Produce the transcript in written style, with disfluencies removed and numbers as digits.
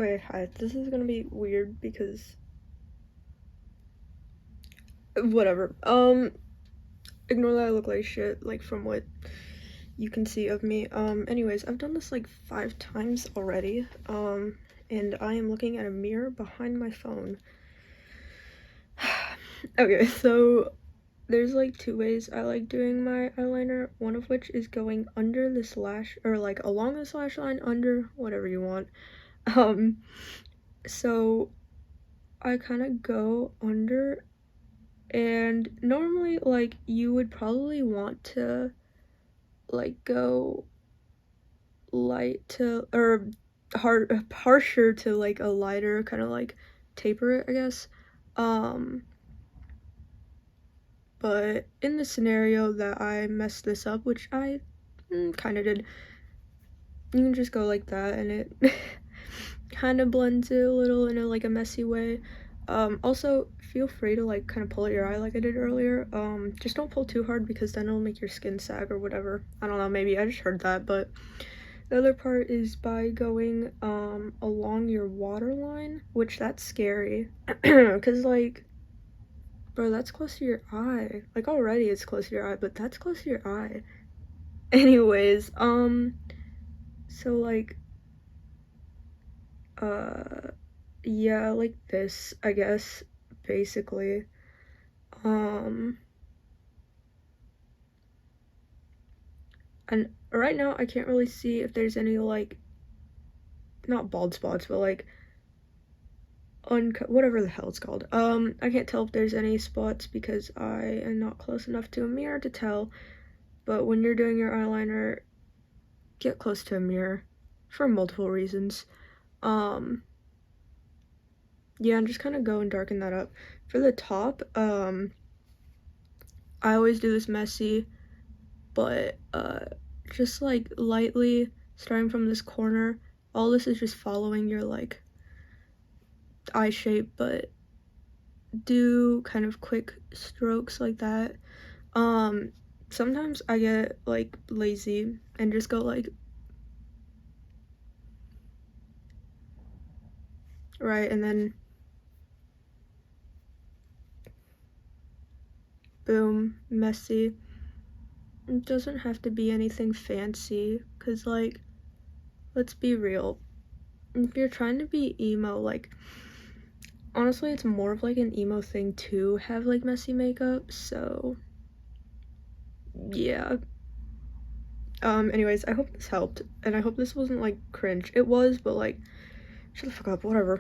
Okay, hi, this is gonna be weird because whatever. Ignore that I look like shit, like from what you can see of me. Anyways, I've done this like 5 times already. And I am looking at a mirror behind my phone. Okay, so there's like 2 ways I like doing my eyeliner, one of which is going under this lash, or like along this lash line, under, whatever you want. So I kind of go under, and normally like you would probably want to like go light to, or harsher to like a lighter, kind of like taper it, I guess. But in the scenario that I messed this up, which I kind of did, you can just go like that and it kind of blends it a little in a like a messy way. Also feel free to like kind of pull at your eye like I did earlier. Just don't pull too hard because then it'll make your skin sag or whatever. I don't know, maybe I just heard that. But the other part is by going along your waterline, which that's scary because like, bro, that's close to your eye. Like already it's close to your eye, but that's close to your eye. Anyways, so like yeah, like this, I guess, basically. And right now I can't really see if there's any like, not bald spots, but like whatever the hell it's called. I can't tell if there's any spots because I am not close enough to a mirror to tell. But when you're doing your eyeliner, get close to a mirror for multiple reasons. Yeah, and just kind of go and darken that up. For the top, I always do this messy, but just like lightly starting from this corner. All this is just following your like eye shape, but do kind of quick strokes like that. Sometimes I get like lazy and just go like right, and then boom, messy. It doesn't have to be anything fancy, because like, let's be real, if you're trying to be emo, like honestly it's more of like an emo thing to have like messy makeup, so yeah. Anyways, I hope this helped, and I hope this wasn't like cringe. It was, but like, shut the fuck up, whatever.